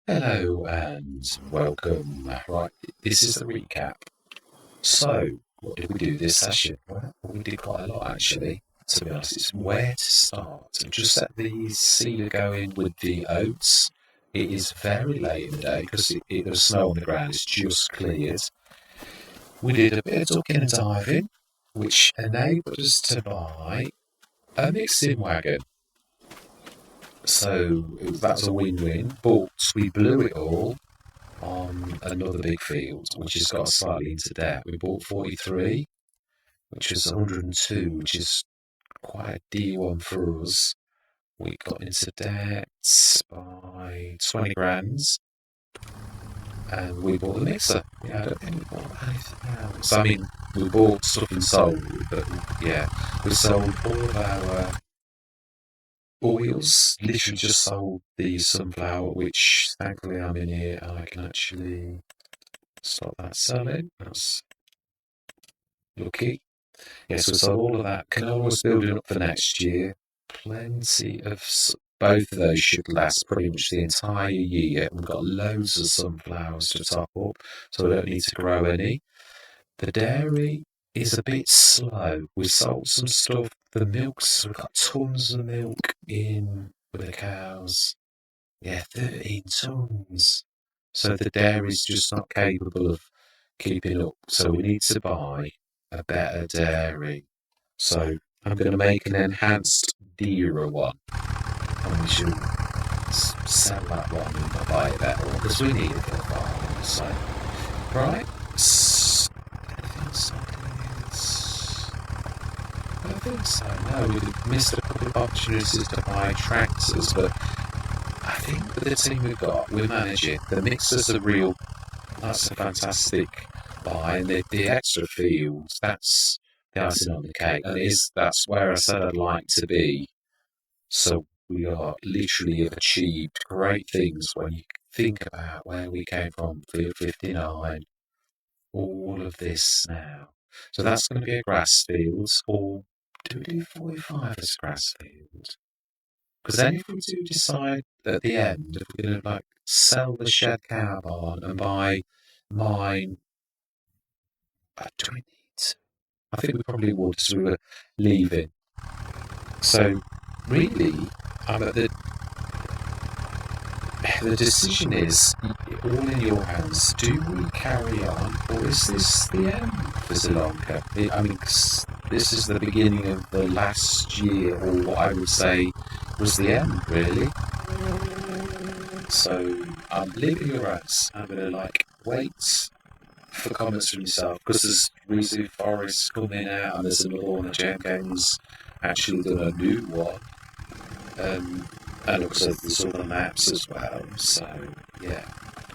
Hello and welcome. Right, this is the recap. So, what did we do this session? Well, we did quite a lot actually. To be honest, it's where to start. I've just set the sealer going with the oats. It is very late in the day because there's snow on the ground. It's just cleared. We did a bit of ducking and diving, which enabled us to buy a mixing wagon. So that's a win-win. But we blew it all on another big field, which has got slightly into debt. We bought 43, which was 102, which is quite a D1 for us. We got into debt by 20 grand, and we bought the mixer. Yeah, I don't think we bought anything else. I mean, we bought stuff and sold, but yeah, we sold all of our oils. Literally just sold the sunflower, which thankfully I'm in here and I can actually stop that selling. That's lucky. Yes, we sold all of that. Canola's building up for next year. Plenty of both of those should last pretty much the entire year. We've got loads of sunflowers to top up, so we don't need to grow any. The dairy is a bit slow. We sold some stuff. The milks, we've got tons of milk in with the cows. Yeah, 13 tons. So the dairy's just not capable of keeping up. So we need to buy a better dairy. So I'm going to make an enhanced dearer one. And we should sell that one and buy a better one because we need it for the farm. So, right. I think so. No, we missed a couple of opportunities to buy tractors, but I think with the team we've got, we're managing. The mixers are real. That's a fantastic buy, and the extra fields, that's the icing on the cake. And that's where I said I'd like to be. So we are literally have achieved great things when you think about where we came from, field 59, all of this now. So that's going to be a grass field, or do we do 45 as grass field? Because then if we do decide at the end, if we're going to like sell the shed cow barn and buy mine, do we need to? I think we probably would because we were leaving. So really, I'm at the decision is all in your hands. Do we carry on, or is this the end for Zielonka? I mean, this is the beginning of the last year, or what I would say was the end, really. So I'm leaving your hands. I'm going to wait for comments from yourself because there's Rezo Forest coming out, and there's another one that Jam Games actually done a new one. And also there's other maps as well. So yeah,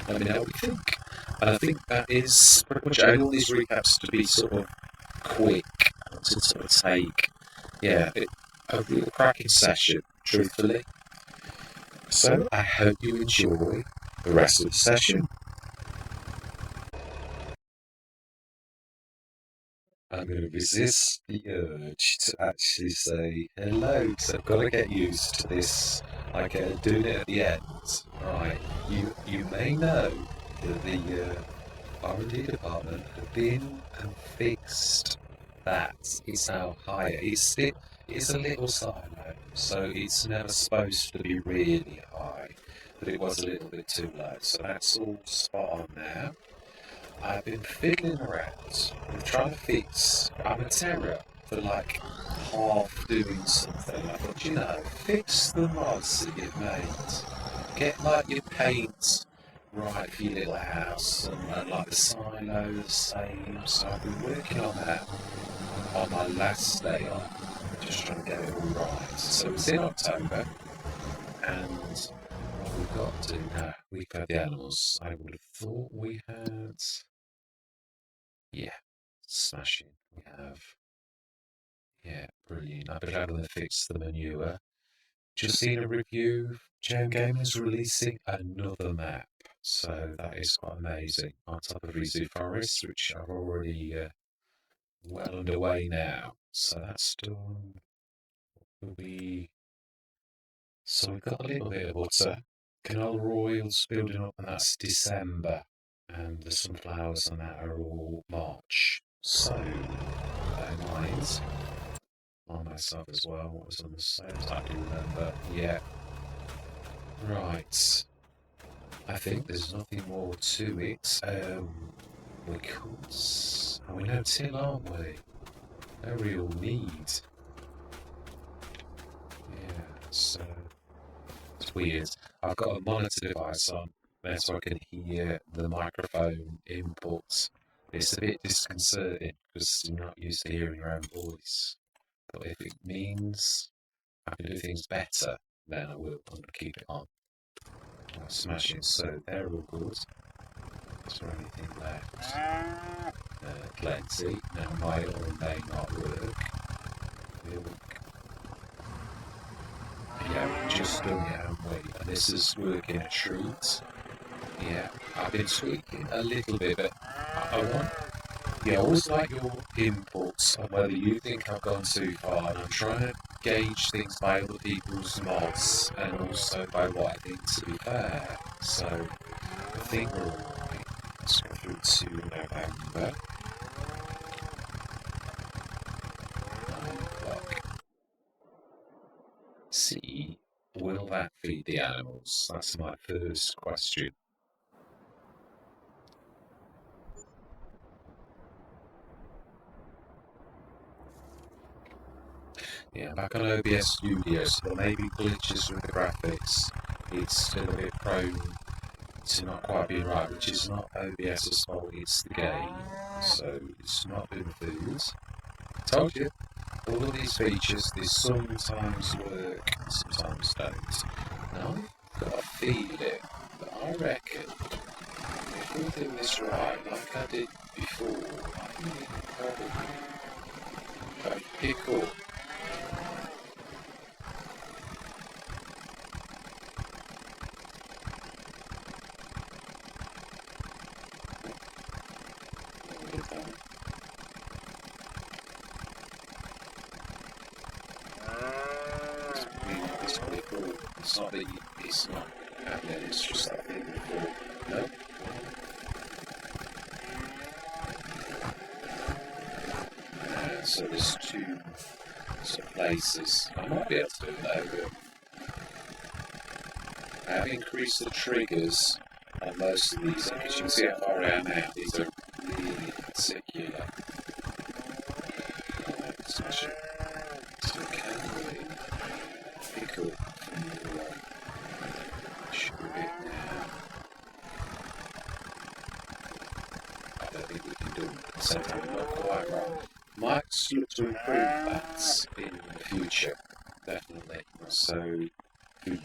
let me know what you think. And I think that is pretty much. I want these recaps to be sort of quick, to sort of take a real cracking session, truthfully. So I hope you enjoy the rest of the session. I'm going to resist the urge to actually say hello because I've got to get used to this. Doing it at the end. Right, you may know that the R&D department have been and fixed that. It's now higher. It's a little silo, so it's never supposed to be really high, but it was a little bit too low. So that's all spot on now. I've been fiddling around and trying to fix. I'm a terror for half doing something. I thought, fix the mods that you've made. Get your paint right for your little house and the silo the same. So I've been working on that on my last day off, just trying to get it all right. So it's in October, and what we've got to do now, we've had the animals. I would have thought we had. Yeah, smashing. We have. Yeah, brilliant. I've been able to fix the manure. Just seen a review. Gem Gamers releasing another map. So that is quite amazing. On top of Rezo Forest, which are already well underway now. So that's done. We So we've got a little bit of butter. Canola oil's building up, and that's December. And the sunflowers on that are all March. So, bear in mind, on myself as well, what was on the sales, I can remember. Yeah. Right. I think there's nothing more to it. We could. Oh, we know till, aren't we? No real need. Yeah, so it's weird. I've got a monitor device on there so I can hear the microphone inputs. It's a bit disconcerting because you're not used to hearing your own voice. But if it means I can do things better, then I will. I'm going to keep it on. I'll smash it. So they're all good. Is there anything left? Plenty. Now, may or may not work. Milk. Yeah, we've just done it, haven't we? And this is working a treat. Yeah, I've been tweaking a little bit, but I want. Yeah, I always like your inputs on whether you think I've gone too far, and I'm trying to gauge things by other people's mods and also by what I think to be fair. So, I think we're alright. Let's go through to November. 9 o'clock. See, will that feed the animals? That's my first question. Yeah, back on OBS Studio, so there may be glitches with the graphics. It's still a bit prone to not quite being right, which is not OBS's fault, it's the game. So it's not been food. Told you, all of these features, they sometimes work, sometimes don't. Now, I've got a feeling that I reckon if we do this right, like I did before, I think we can probably pick up. It's not that it's not happening, it's just that thing before. No? So there's two sort of places. I might be able to do that over. I have increased the triggers on most of these, because you can see how far I am now. These are really particular. Smash it. So can we pick up from the sugar bit now? I don't think we can do it. So I'm not quite wrong. Might look to improve that in the future, definitely. So, food.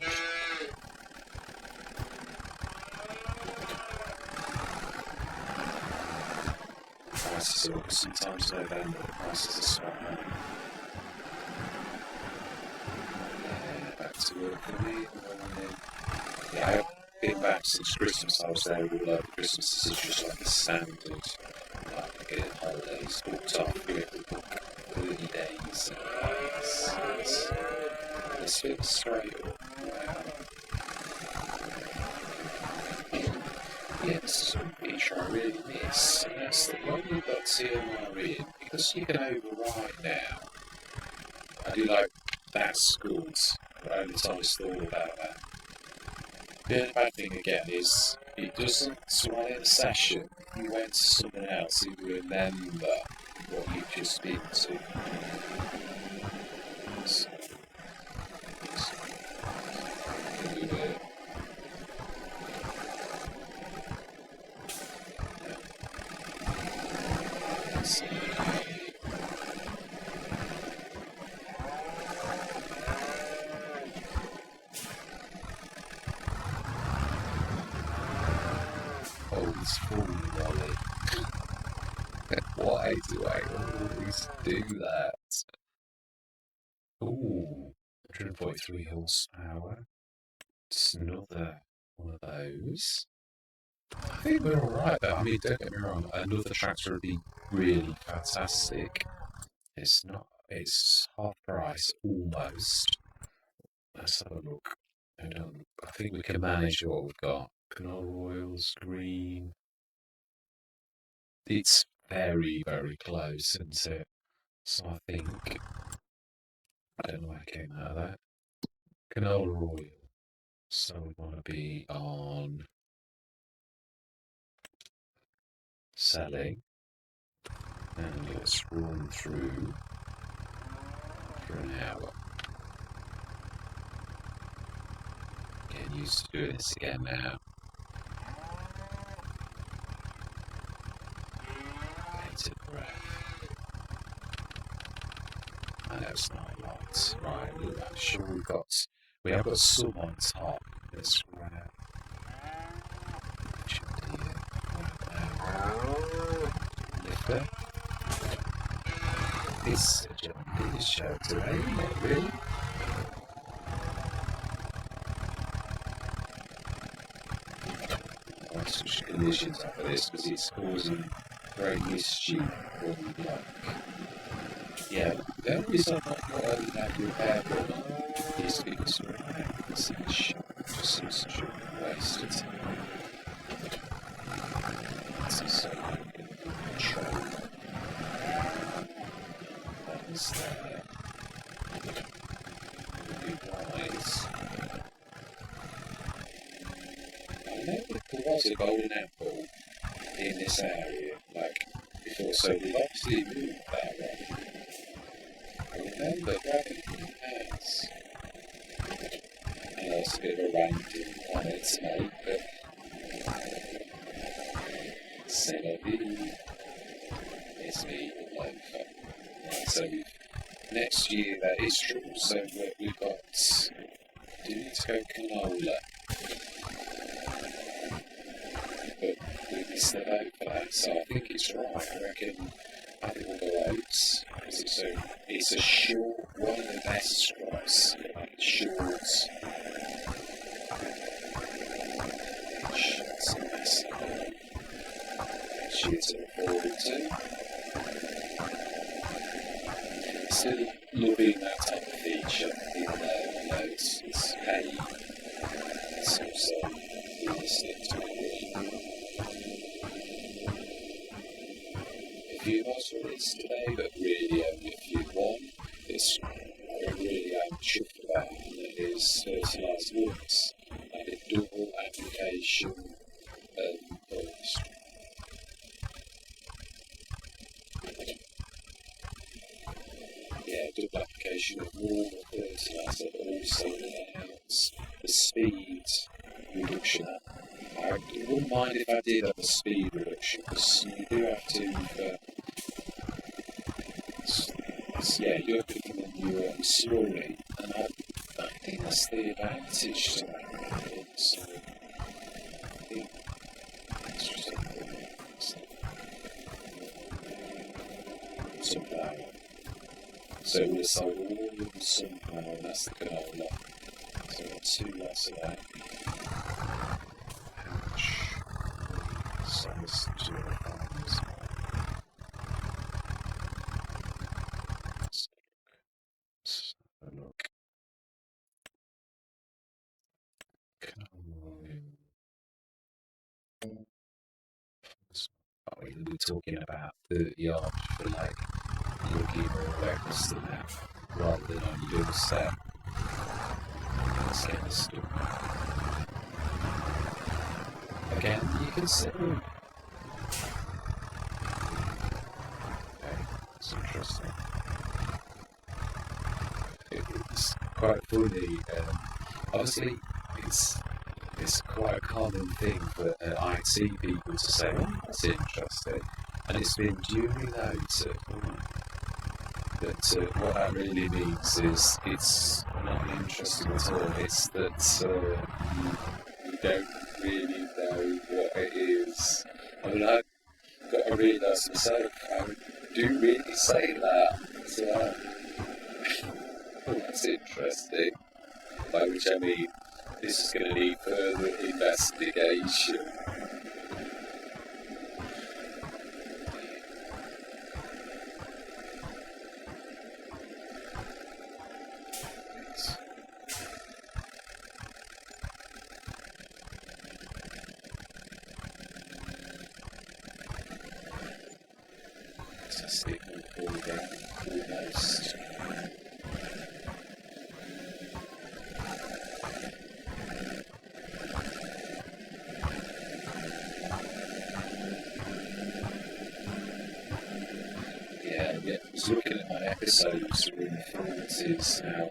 Prices are up, sometimes November, the prices are smart. Back to work for me. Yeah, I've been back since Christmas. I was there all over Christmas. This is just like a standard, like getting holidays booked off. We have to book early days. Let's fit straight up. Yeah, this is one feature I really miss, and that's that when you've got TMR in, because you can override now. I do like that's good, but I only always thought about that. The only bad thing again is it doesn't, so while in a session, you went to someone else who remember what you've just been to. So, it's falling, Ollie. Why do I always do that? Ooh, 100.3 horsepower. It's another one of those. I think we're alright, but I mean, don't get me wrong, another tractor would be really fantastic. It's not, it's half price, almost. Let's have a look. I think we can manage what we've got. Canola oils, green. It's very, very close, isn't it? So I think, I don't know where I came out of that. Canola oil. So we want to be on selling. And let's run through for an hour. Getting used to doing this again now. 8 a breath. I know it's not a lot. Right, I'm sure we have got some on top. Let's grab liquor. This gentleman is show today, not really. I switch conditions up for this because it's causing great mischief on the block. Yeah, the only reason I'm not going to have repair is because we're having this shot. Just seems such a waste of time. This is so control. That was there. Be wise. I know that there was a golden apple in this area, like before, so we've obviously moved that way. I remember grabbing it in the house. I know it's a bit of a random comment to make, but c'est la vie. It's me, loafer. Right, so next year that is true, so we've got, do we need to go canola? But we missed the vote for that, so I think it's right. I think we'll go oats. It's a short, one of the best crops, like shorts. Shorts are massive. She's at 42. Still loving that type of feature, even though it's hay. It's also realistic to it. A few mozzarellas today, but really only a few one. It's I really am chuffed about, and it is fertilised works, and a double application first. Yeah, double application of water fertiliser also allows the speed reduction. I wouldn't mind if I did have a speed reduction, because you do have to, you have to come in your slowly, and I think that's the advantage to that. So, I think it's just sunflower. So we'll sell all of the sunflower, and that's the canola. So we've got 2 lots of that. So let's do it. Look. We're talking about 30 odd for like looking or breakfast and that, rather than only doing a set. Let's get this done. Again, you can sit room. Okay, that's interesting. It's quite funny. Obviously, it's quite a common thing for IT people to say, oh, that's interesting. And it's been duly noted that what that really means is it's not interesting at all. It's that you don't really know what it is. I mean, I've got to realise myself, I do really say that. So, oh, that's interesting. By which I mean, this is going to need further investigation. Almost. Yeah, I was looking at my episodes in the 40s now.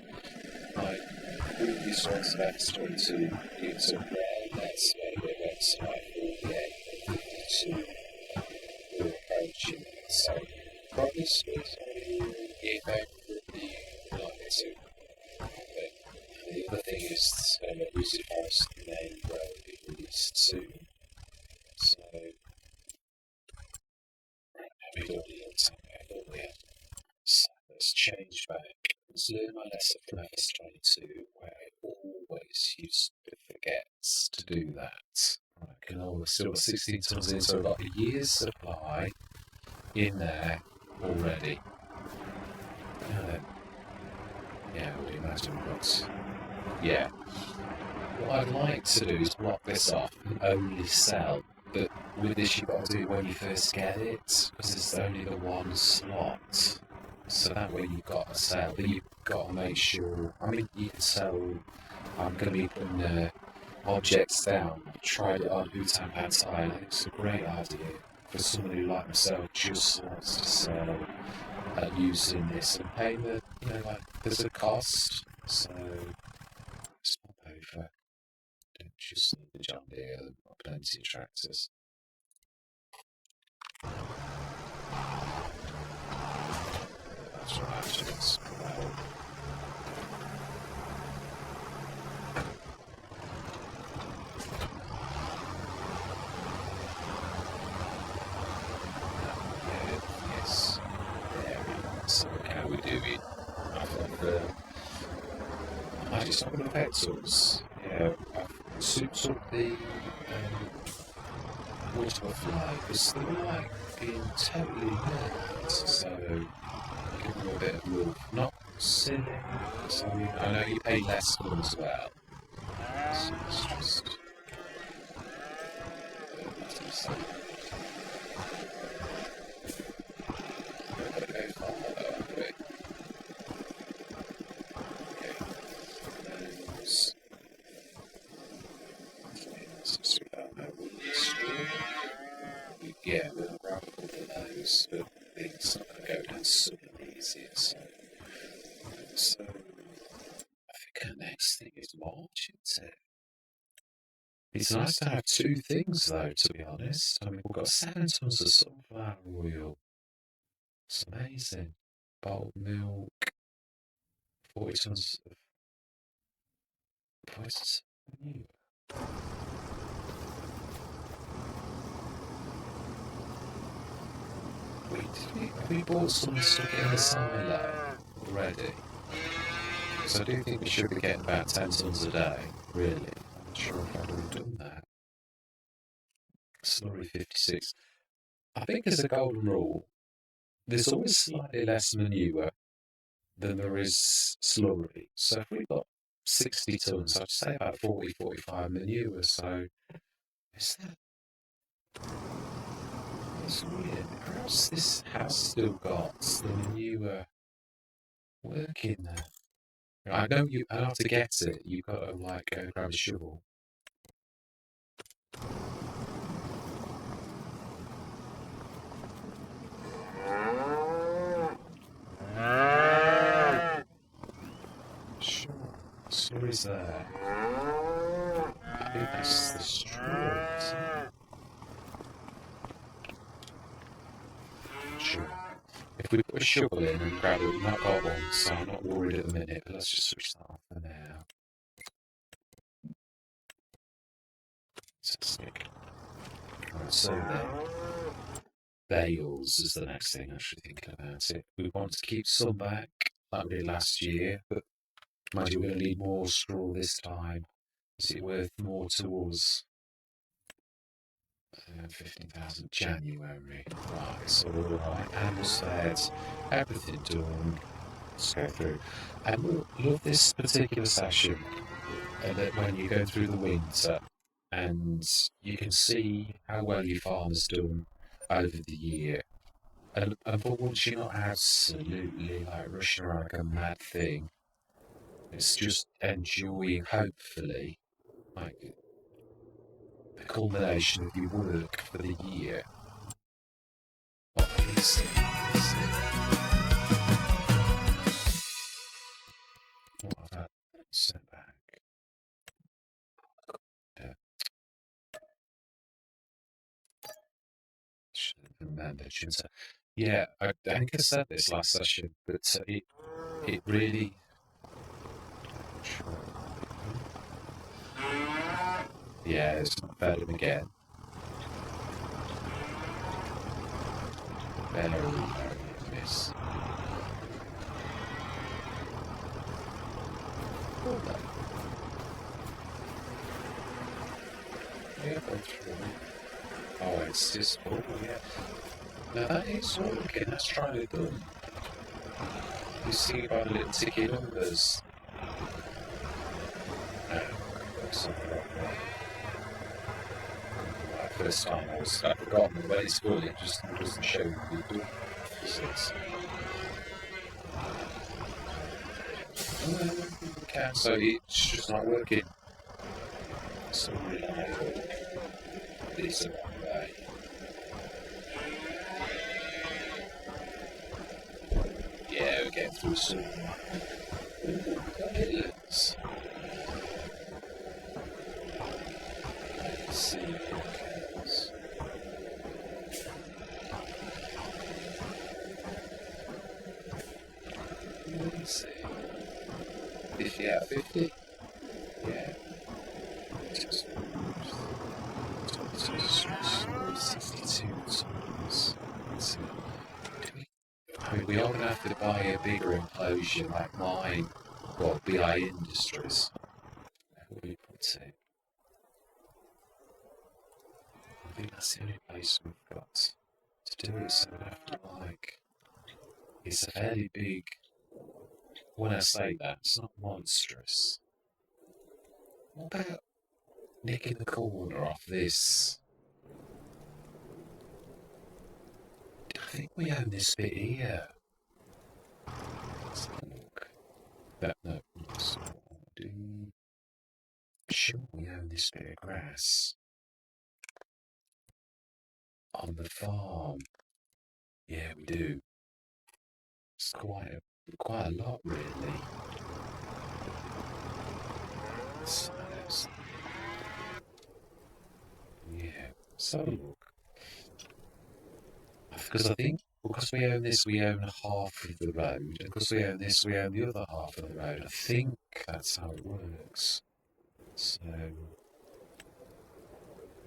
My previous ones of FS22, it was a rare let's play where it went to like 48 or 52. We're approaching it, so probably was if I really like it to. But the other thing is, Lucy Forest main road it released soon, so we've already looked at it, but so let's change back. Let's learn my lesson from FS22, where I always used to forget to do that. I can always still got 16 tons in, so I've got a year's supply in there already. Yeah, I would imagine what. Yeah. What I'd like to do is block this off and only sell. But with this, you've got to do it when you first get it, because it's only the one slot. So that way you've got to sell, but you've got to make sure. I mean, you can sell. I'm going to be putting objects down. I tried it on Hutan Pad Thai. It's a great idea for someone who, like myself, just wants to sell using this and pay the, like, there's a cost. So it's not pay for. Don't just need the John Deere, there are plenty of tractors. That's right, actually, it's well. Yes, there we go. So how we do it? I just not going to pencils. Yeah, I've souped up the water fly because they were like being totally nervous. So give them a bit of love. Not silly. So I know you pay less for them as well. So it's just. Yeah, we'll grab all of those, but it's not going to go down super easy. So I think our next thing is March, isn't it? It's nice to have two things, though, to be honest. I mean, we've got 7 tons of sunflower oil. It's amazing. Bottled milk, 40 tons of prices. We bought some stuff in the silo already. So I do think we should be getting about 10 tons a day, really. I'm not sure if I'd have done that. Slurry 56. I think as a golden rule, there's always slightly less manure than there is slurry. So if we've got 60 tons, I'd say about 40, 45 manure. So is that? It's weird. Perhaps this has still got the manure working there. I know you. And to get it, you've got to like go grab a shovel. Sure, slurry's there. I think that's the straw. Sure. If we put a shovel in and grab it, we've not got one, so I'm not worried at the minute, but let's just switch that off for now. Fantastic. Right, so then, bales is the next thing I should think about it. We want to keep some back, like we did last year, but imagine we're going to need more straw this time. Is it worth more to us? 15,000 January. Right, so alright, animals fed, everything done. Let's go through. And we'll love this particular session that when you go through the winter and you can see how well your farm has done over the year. And for once, you're not absolutely like rushing around like a mad thing. It's just enjoying, hopefully, like the culmination of your work for the year. What is it? What have I sent back? Should have remembered. Yeah, I think I said this last session, but it really. Yeah, it's not fair to him again. Very, very miss. Yeah, that's true. Oh, it's just. Oh, yeah. Now that is working. That's trying to do. You see by the little ticky numbers. Something like that. First time I'd forgotten when it's full, it just doesn't show you the door. Okay, so it's just not working. So reliable. It's the wrong way. Yeah, we're getting through some millions. Let's see what counts. Let's see. 50 out of 50? Yeah. 62 tons. I mean, we are going to have to buy a bigger enclosure like mine. Well, BI Industries. Where would we put it? I think that's the only place we've got to do it, so we'd have to like. It's a fairly big. When I say that, it's not monstrous. What about nicking the corner off this? I think we own this bit here. Let's have a look. That, no, that's not what I do. Sure, we own this bit of grass. On the farm. Yeah, we do. It's quite a lot, really. So, yeah. So look. Because I think because we own this, we own half of the road, and because we own this, we own the other half of the road. I think that's how it works. So,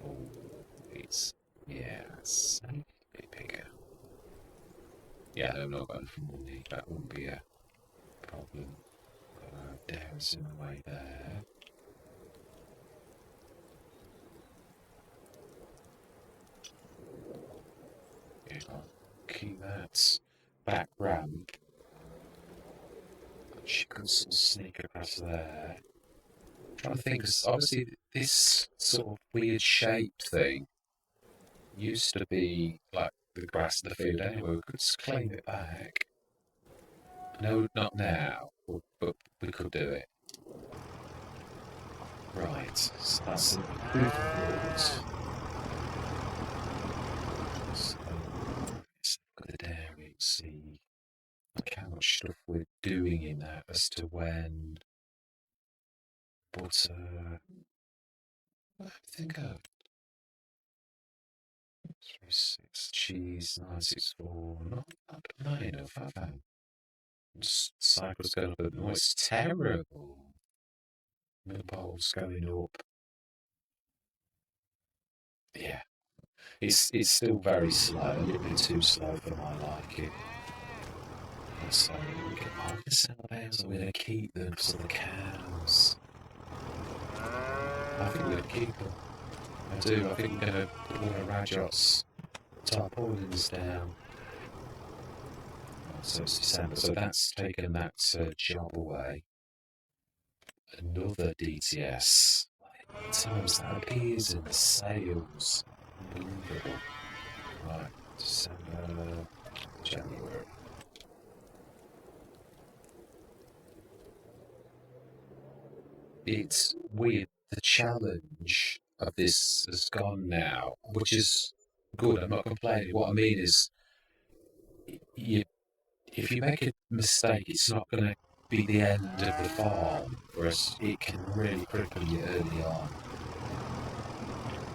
oh, it's it's a bit bigger. Yeah, I'm not going for money. That wouldn't be a problem. There's in the way there. Yeah, I'll keep that back ramp. She can sort of sneak across there. I'm trying to think, because obviously this sort of weird shaped thing used to be like the grass of the field anyway. We could just claim it back. No, not now, but we could do it. Right, so that's a bit of a So, let's look at the dairy, see like how much stuff we're doing in that as to when. But I think 36 cheese 964. Not enough, have I? Cycle's going up. No, it's terrible. Millpol's going up. Yeah, it's still very slow. A little bit too slow for my liking. So we can sell the bales. We're going to keep them because of the cows. I think we're going to keep them. I do. I think we're going to put all the Rajot's tarpaulins down. So it's December. So that's taken that job away. Another DTS. Times that appears in the sales. Unbelievable. Right, December. January. It's weird. The challenge of this has gone now, which is good. I'm not complaining. What I mean is, you, if you make a mistake, it's not going to be the end of the farm, whereas it can really cripple you early on.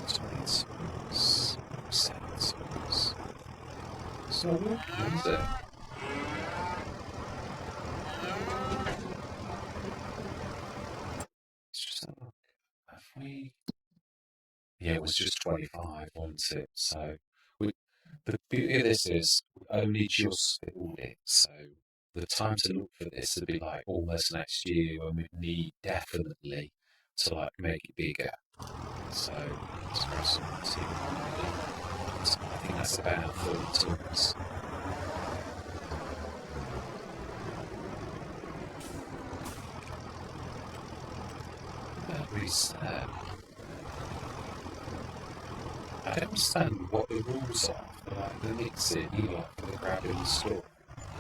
20 tools, 7 tools. So what is it? Let's just have a look. Have we? Yeah, it was just 25, wasn't it? So we, the beauty of this is we only just filled it, so the time to look for this would be like almost next year when we need definitely to like make it bigger. So let's grab some tea. So I think that's about 30 tons. Reset. I don't understand what the rules are for like the mixing, like for the grabbing and stuff.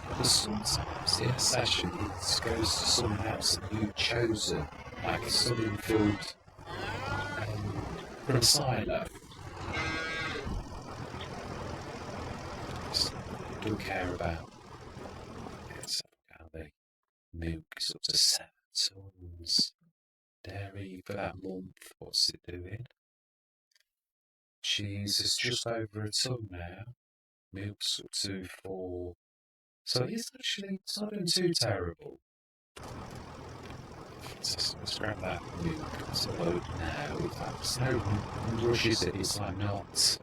Because sometimes in a session it goes to someone else that you've chosen, like something filled from a silo. So I don't care about it. So how they milk is up to 7 tons. Dairy for that month, what's it doing? Cheese is just over a ton now. Milk's up to 4. So it's actually, it's not doing too terrible. Let's grab that milk. It's a load now. There's no rush, is it? It's like not.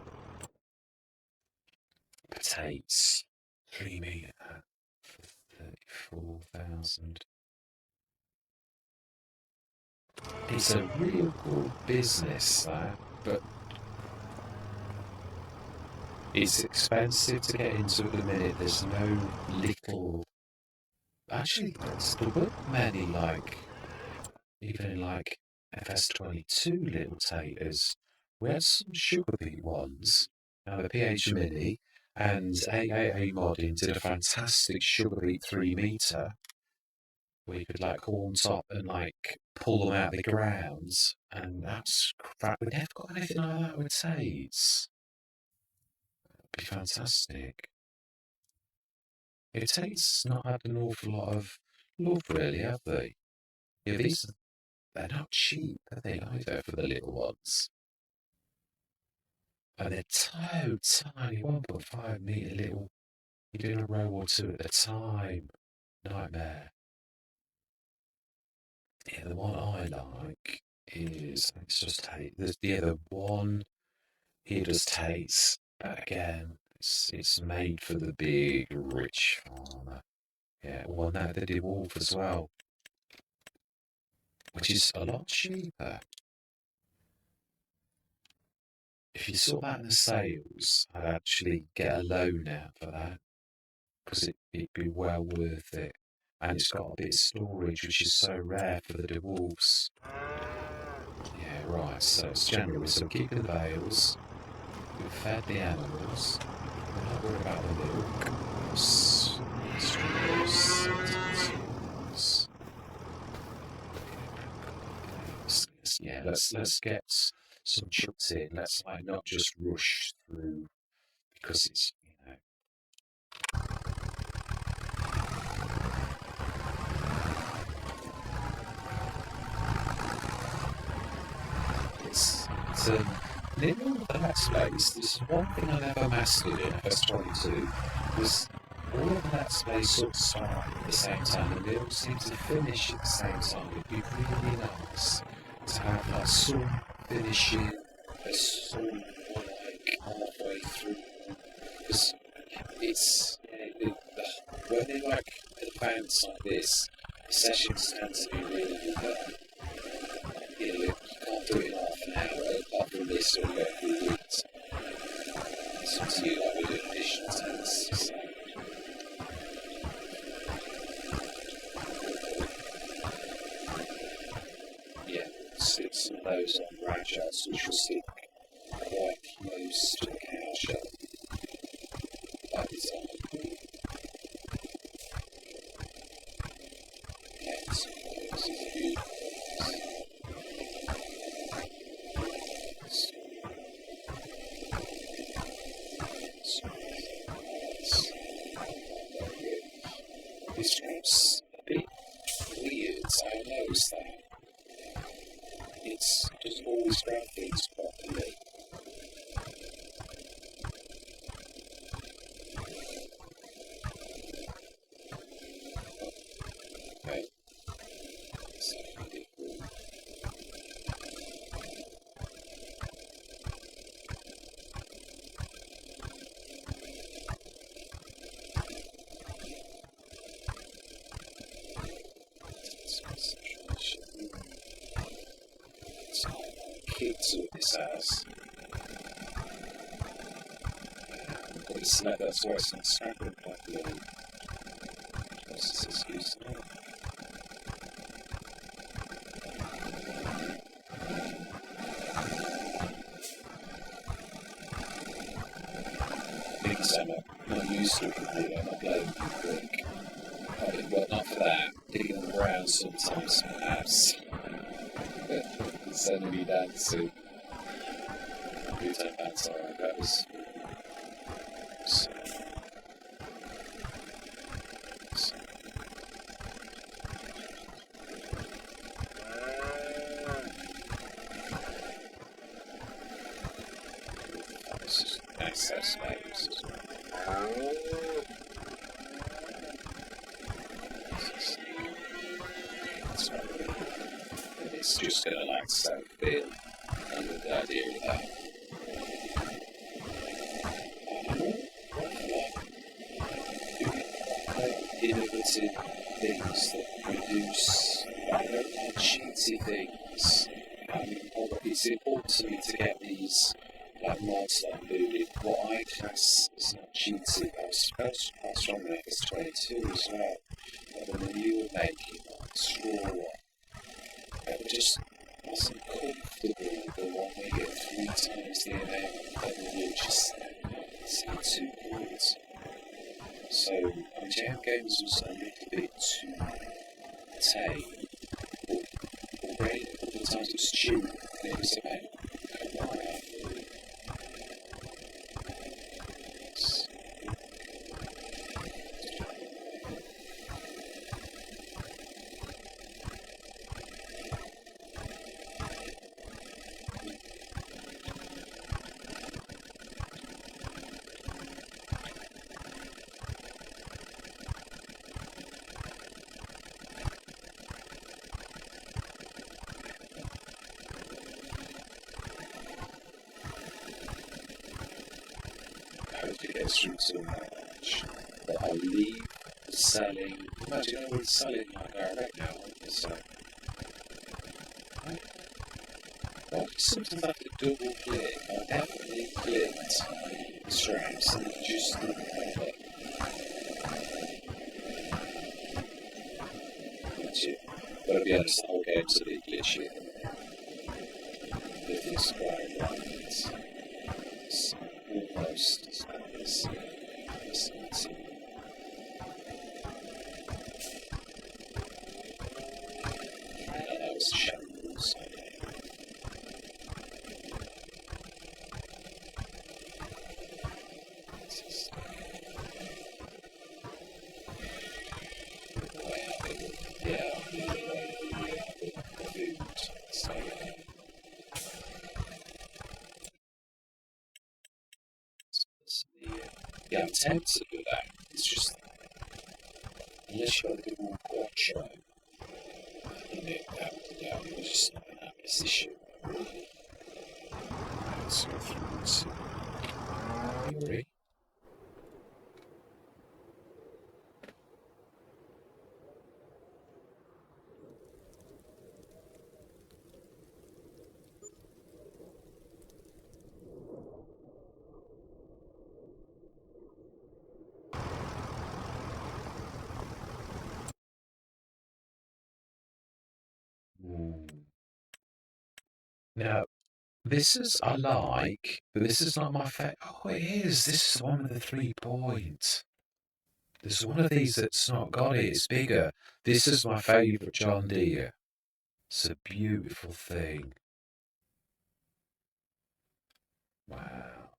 Potatoes. 3 metre for 34,000. It's a real good business, that, but it's expensive to get into at the minute. There's no little. Actually, there weren't many, like, even in like FS25 little taters. We had some sugar beet ones. Now the PH Mini and AAA Modding did a fantastic sugar beet 3 metre where you could like go on top and like pull them out of the ground. And that's crap. We never got anything like that with Tates. It'd be fantastic. Yeah, Tate's not had an awful lot of love really, have they? Yeah, they're not cheap, are they, either, for the little ones? And they're so tiny, 1.5 metre little. You're doing a row or two at a time. Nightmare. Yeah, the one I like is, let's just take, the one here does Tate's, but again, it's made for the big, rich farmer. Yeah, one that they did Wolf as well, which is a lot cheaper. If you saw that in the sales, I'd actually get a loan out for that because it'd be well worth it. And it's got a bit of storage, which is so rare for the dwarves. Yeah, right, so it's January, so we're keeping the bales, we've fed the animals, we're not worried about the milk. Yeah, let's get some chucks in. Let's like not just rush through because it's it's near all the Let's Plays. There's one thing I never mastered in FS25 was all of the Let's Plays sort of start at the same time and they all seem to finish at the same time. It'd be really nice to have like some finishing and some like halfway through. Because it's when they like advance like this, the sessions tend to be really you can't do it in half an hour apart from this or every week. It's up to you, like we do additional tests. So. Yeah, stick some of those on ratchets, which will stick quite close to the cow shell by design. This room's a bit weird, I noticed that. It's just always grab things properly. Okay. So kids with this house. But it's like that's why it's not scrambling properly. What's this excuse now? Because I'm not used to it completely, I'm not loading quick. Well, not for that. Digging on the ground sometimes, perhaps. Suddenly dancing. You don't dance alright, that was. Access names. It's just gonna like soak in under the idea of that. Innovative things that produce cheaty things. It's important to me to get these like mods that I'm building. What I class is not cheaty. I was supposed to pass on the FS25 as well. But when you were making like straw one, I just wasn't comfortable with the one where you get 3 times the amount and you just seem too good. So jam games was a little bit too tame. Already a couple of times it was chew and it was about it gets through too much. But I'll leave the selling. Imagine I would sell it like direct now. So, well, sometimes I have to double click. I definitely clicked straps and just look at it. But to be honest, the whole game's a bit glitchy. With this guy, right? It's almost as bad as this. That was shambles. Yeah, I'm tempted to do that. It's just, unless you've got a bit more quattro, you're just not going to have this issue. Let's go through to theory. Now, this is I like, but this is not my favorite. Oh, it is. This is the one with the 3 points. There's one of these that's not got it. It's bigger. This is my favourite John Deere. It's a beautiful thing. Wow.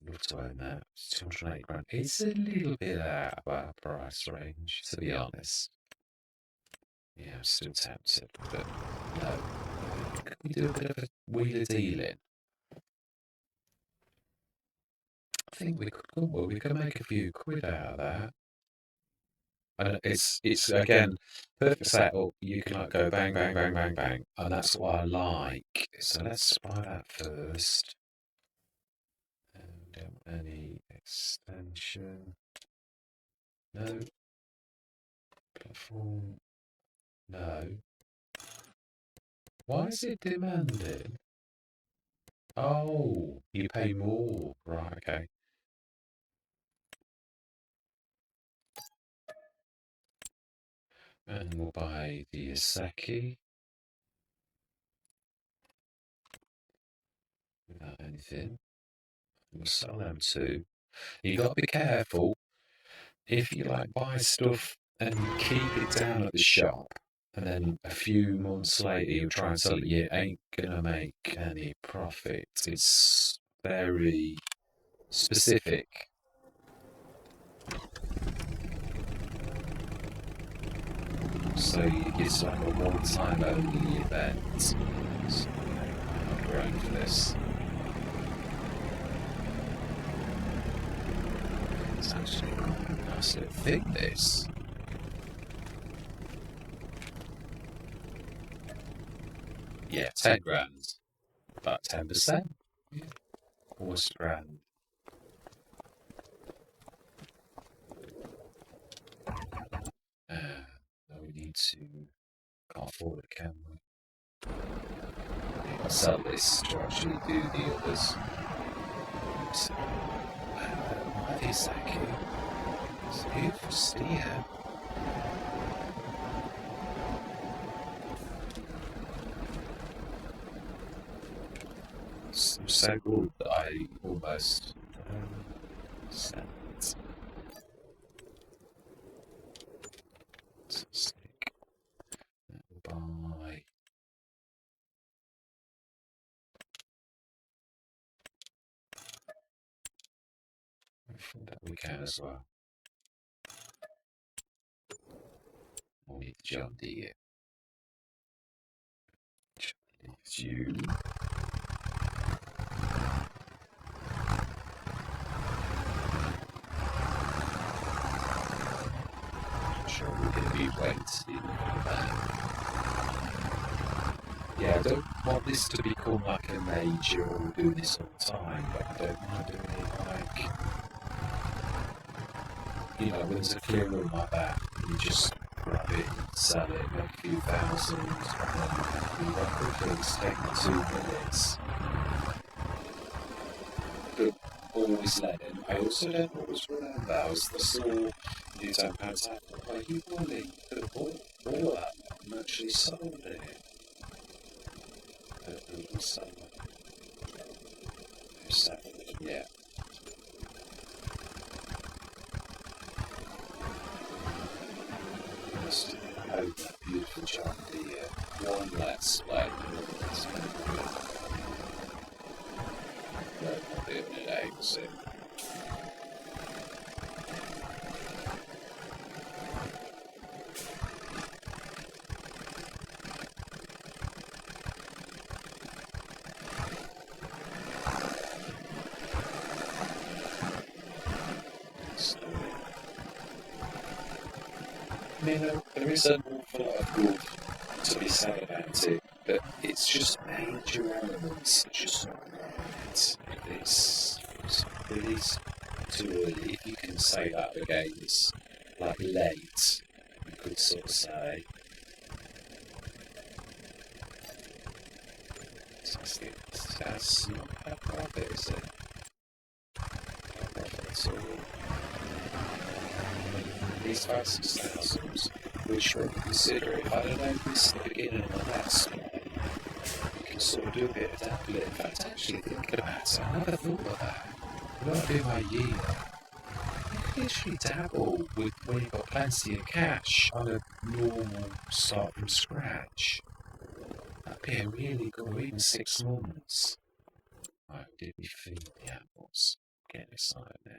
Love to own that. It's 280 grand. It's a little bit out of our price range, to be honest. Yeah, I'm still tempted, but no. Can we do a bit of a wheeler dealing? I think we could, well, we could make a few quid out of that. And it's again, perfect setup. You can like go bang, bang, bang, bang, bang. And that's what I like. So let's buy that first. And any extension. No. Platform. No. Why is it demanding? Oh, you pay more. Right, okay. And we'll buy the Iseki. Without anything. We'll sell them too. You gotta be careful. If you like buy stuff and keep it down at the shop, and then a few months later you try and sell it, you ain't gonna make any profit. It's very specific. So it's like a one-time only event. So I'm not going for this. It's actually quite a nice little thing, this. Yeah, 10 grand. About 10%. Yeah. Almost a grand. Now we need to, can't afford it, can we? I'll sell this to actually do the others. So, what is that key? It's a beautiful steer. It's so good that I almost sent it. Fantastic. Buy. I think that we can as well. We'll need John Deere. It's you. I'm sure we're going to be waiting for that. Yeah, I don't want this to become like a major or doing this all the time, but I don't mind doing it like, you know, when there's a clear room like that, you just grab it, sell it, make a few thousand, and then you run quickly, it's taking 2 minutes. But always let him. I also don't always remember, I saw you don't have that, where you really could have bought all that and actually sold it. Yeah. Just hope that beautiful John Deere. One less play. No, not doing it out soon. I mean, there is an awful lot of good to be said about it, but it's just major elements that just not right. It's really too early. If you can say that again, it's like late, you could sort of say. That's not bad profit, is it? Bad profit at all. These 5,000, which we're considering, I don't know if this is the beginning of the last one, you can sort of do a bit of dabbling. In fact, actually thinking about it, I never thought of that. I've got to do my year. literally dabble with when you've got plenty of cash on a normal start from scratch. That'd be a really good, or even 6 months. Oh, did we feed the apples? Getting excited now.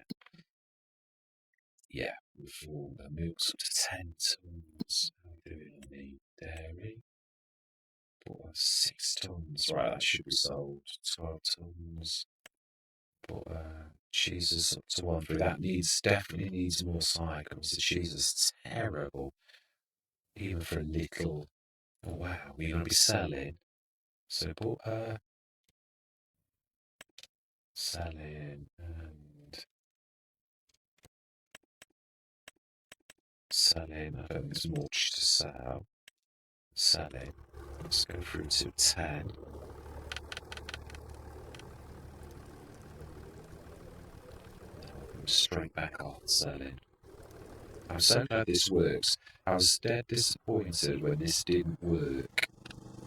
Yeah, before the milk's up to 10 tons. How are we doing on the dairy? 6 tons. Right, that should be sold. 12 tons. But cheese is up to 1 3. That definitely needs more cycles. The cheese is terrible. Even for a little. Oh wow, we're gonna be selling. So selling and selling. I don't think there's much to sell. Selling. Let's go through to 10. Straight back on selling. I'm so glad this works. I was dead disappointed when this didn't work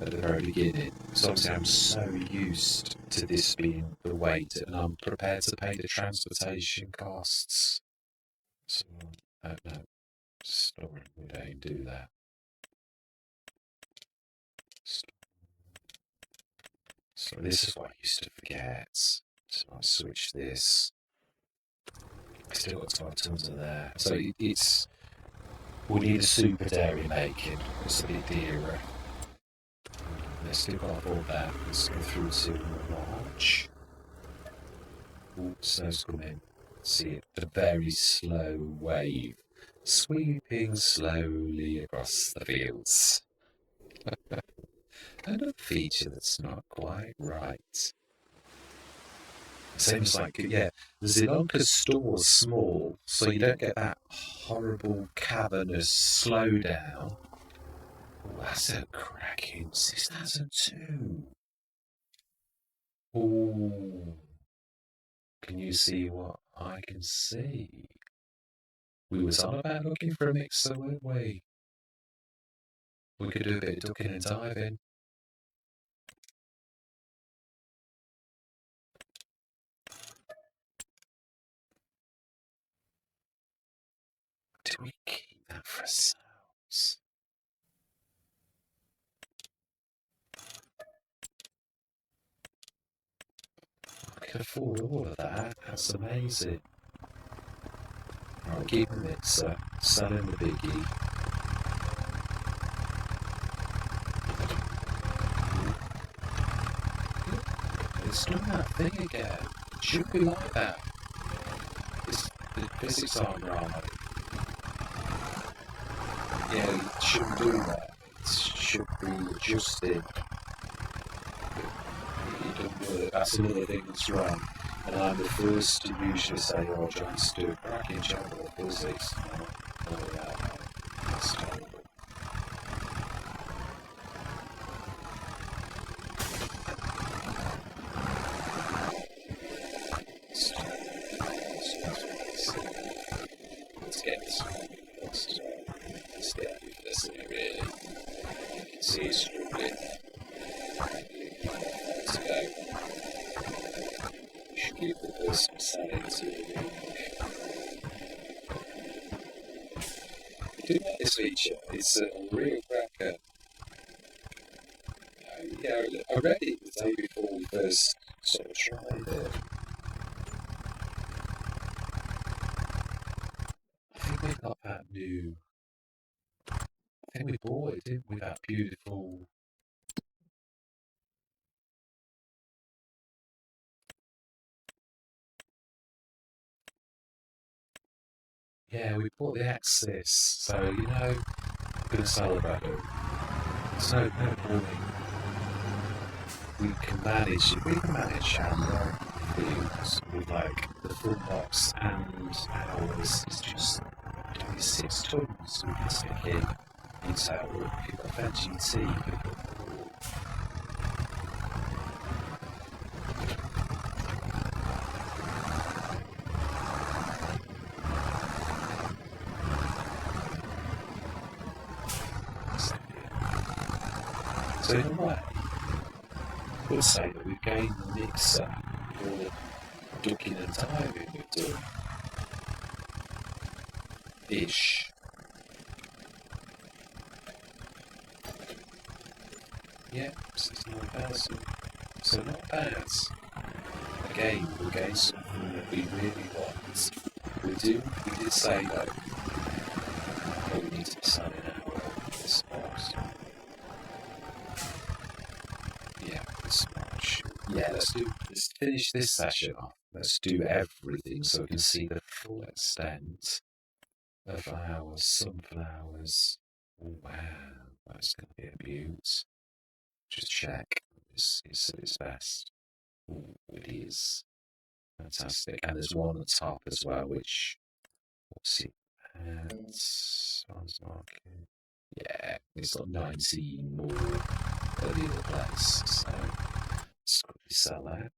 at the very beginning. Because obviously I'm so used to this being the weight and I'm prepared to pay the transportation costs. So, no, storing, we don't do that. So this is what I used to forget. So I'll switch this. Still got 12 tons of there. So we need a super dairy making. It's a bit dearer. Let's still got all that. Let's go through to March. Ooh, snow's coming. See it, a very slow wave sweeping slowly across the fields. Another feature that's not quite right. Seems like, yeah, the Zielonka store's small, so you don't get that horrible cavernous slowdown. Oh, that's a cracking 6002. Oh, can you see what I can see? We was on about looking for a mixer, weren't we? We could do a bit of ducking and diving. Do we keep that for ourselves? I can afford all of that. That's amazing. Right, keep the mixer, selling the biggie. It's doing that thing again. It should be like that. The physics aren't right. Yeah, it shouldn't do that. It should be adjusted. It doesn't work. That's another thing that's wrong. And I'm the first to usually say, oh, John's do a cracking job of physics. Oh, yeah, that's terrible. Let's get this one. Let's get this in really. You can see it's struggling. Let's go. You should give the person selling to you. I do like this feature. It's a real cracker. Yeah, I read it the day before we first sort of tried it. I think we got that new. I think we bought it, didn't we? That beautiful. Yeah, we bought the Axis, so you know, we're gonna celebrate it. There's no point. We can manage our fields with like the full box and ours is just 26 tons we can stick in into our FS25 So in a way, I would say that we've gained the mixer for ducking and diving we've done. Ish. Yeah, 69,000. So not bad. Again, we're getting something that we really want. We did say though, that we need to be selling our spot. Yeah, this much. Yeah, let's finish this session off. Let's do everything so we can see the full extent of our sunflowers. Oh, wow, that's going to be a beaut. Just check. It's at its best. Oh, it is. Fantastic. And there's one on the top as well, which, what's it? Market. Yeah, it's got 19 more at the other place. So let's quickly sell that.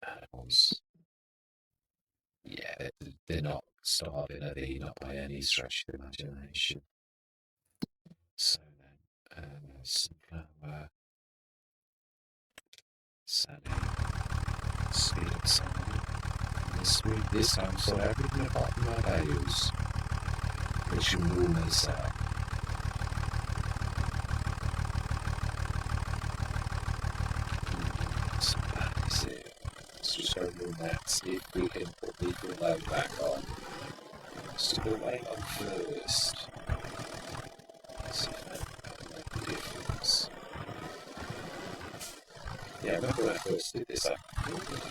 Animals. Yeah, they're not starving, are they? Not by any stretch of the imagination. So then, sunflower, selling, speed up selling. This time, so everything apart from our values, which you normally sell. So that is it. Let's just go run that, see if we can put the equal load back on. So we'll wait on first. See if that make a difference. Yeah, I remember when I first did this, I can't really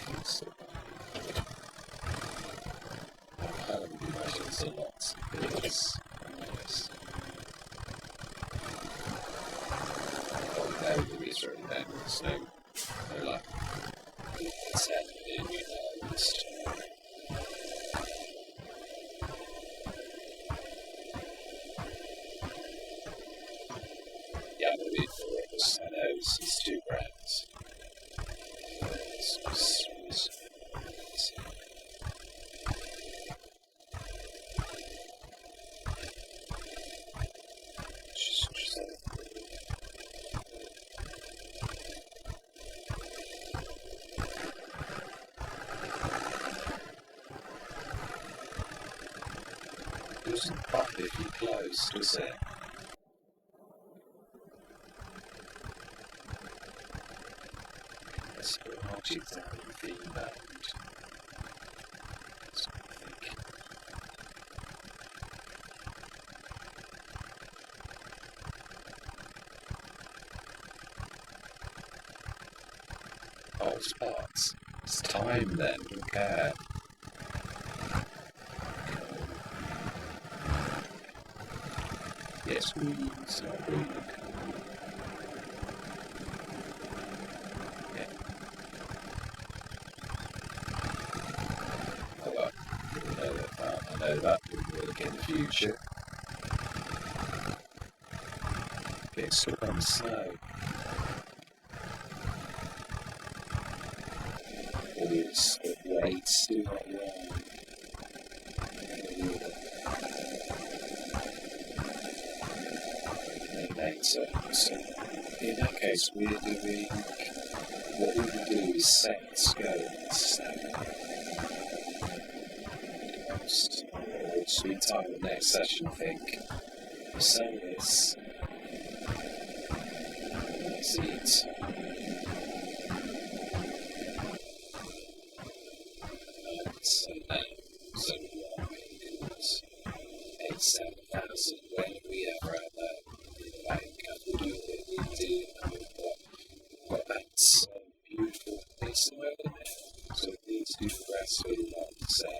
imagine it's a lot. It is. Yes. Oh, no, there is really no. There's no like 10 million loads. Yeah, I'm a bit for it. I know it's 2 grand. It doesn't pop if you close, does it? Let's put an object down in the theme mode. That's what I think. Oh, it's parts. It's time then, don't care. Yes, green, it's not green. Yeah. Oh well, I know that will work in the future. Get stuck on the snow. Always weights do not lie. Later. So in that case, we're doing what we will do is set goals. Which we time the next session, I think. So this. That's it. So now, so we want 87,000 when we ever have that in the bank. And we'll do what we do. And we've got that beautiful piece of weather now. So these do the rest really like to say.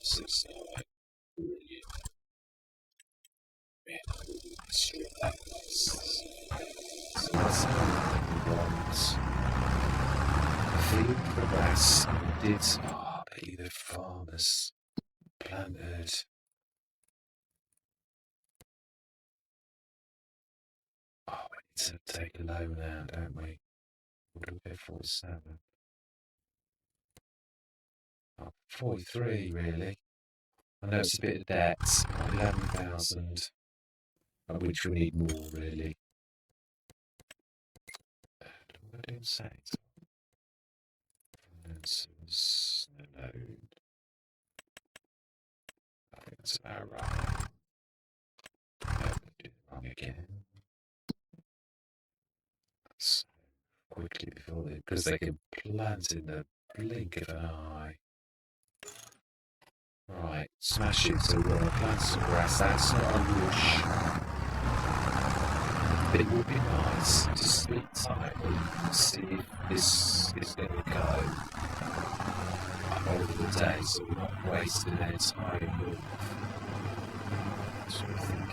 69. Brilliant. Yeah, strip that place. So that's how we want. Field progress did be the farmers planted. Oh, we need to take a loan now, don't we? What do we get? 47. Oh, 43 really. I know it's a bit of debt, 11,000, which we need more really. What did I say? No, I think that's about right. No, I did it wrong again. So quickly before they, because they can plant in the blink of an eye. Right, smash it so we're going to plant some grass. That's not a rush. But it would be nice to speak tightly and see if this is going to go over the day so we're not wasting their time. So I think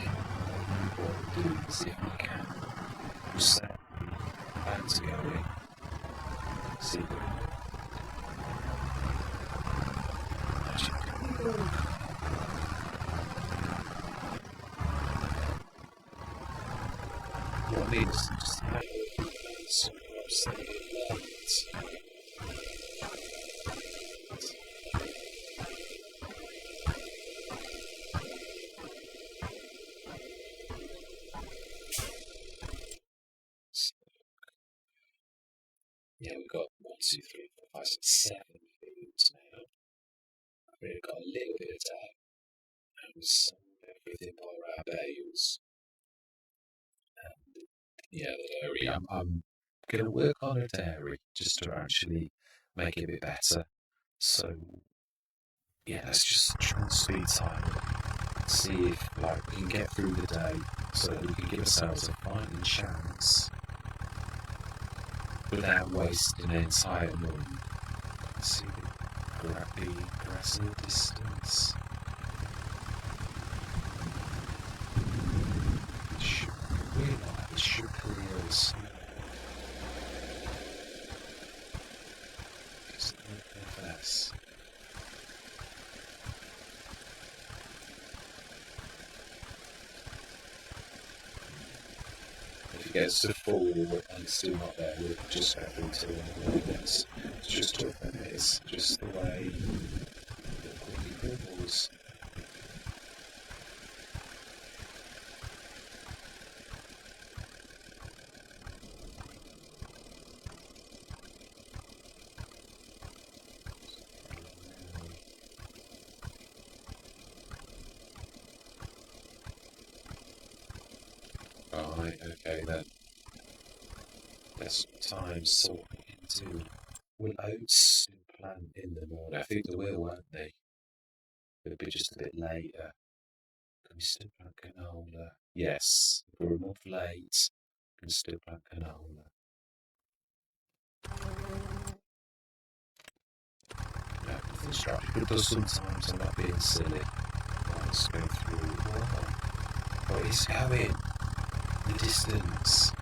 what we'll do is if we can, we'll set the plans going, see if we what needs to just have some upsetting lights. Yeah, we've got 1, 2, 3, 4, 5, 6, 7 fields now. We've got a little bit of time and we sold everything by our bales. And yeah, the dairy, I'm going to work on a dairy just to actually make it a bit better. So yeah, let's just try and speed time. See if we can get through the day so that we can give ourselves a fighting chance without wasting an entire morning. See the grass in the distance. It should clear us. Just a little FS. If it gets to 4 and it's still not there, we'll just go through to the minutes. It's just 12 minutes, just the way the quickly bubbles. Right, okay then. Let's time sorting into. Will oats plant in the morning? I think they will, won't they? It'll be just a bit later. Can we still plant canola? Yes. If we're a month late, we can still plant canola. No, nothing's structured. It does sometimes. I'm not being silly. Right, let's go through. Oh, it's going. The distance.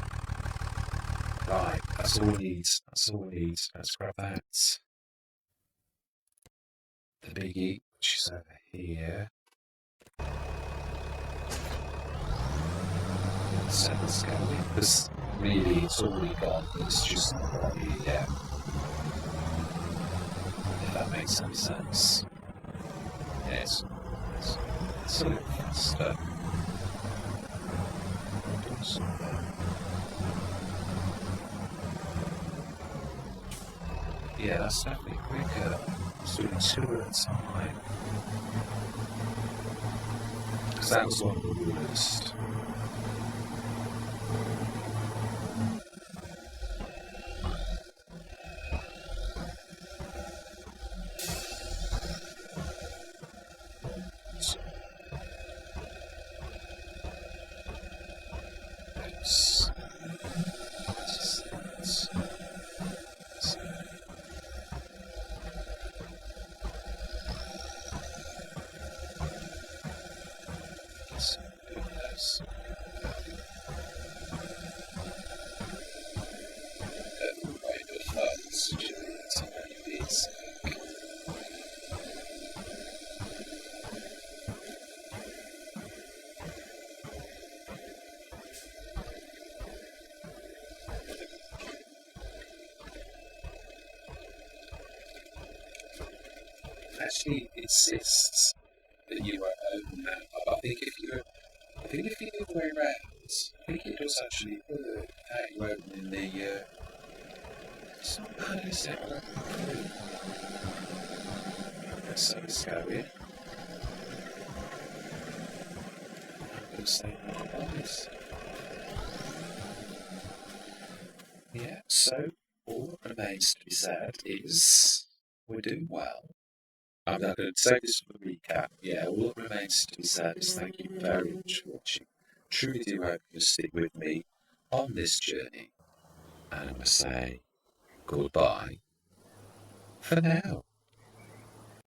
Right, that's all we need. That's all we need. Let's grab that. The biggie, which is over here. So let's go in. Because really, it's already gone. It's just not quite here yet. If that makes any sense. Yes. It's a little faster. Yeah, that's definitely quicker. It's doing 2 at a time. Because that was one of the worst. Actually insists that you are home now. I think if you're the other way around, I think it does actually work. How you opening So how is it all good? So it's going. I'm going to say otherwise. Yeah, so all that remains to be said is we're doing well. I'm not going to say this for the recap. Yeah, all that remains to be said is thank you very much for watching. Truly do hope you'll stick with me on this journey. And I'm going to say goodbye for now.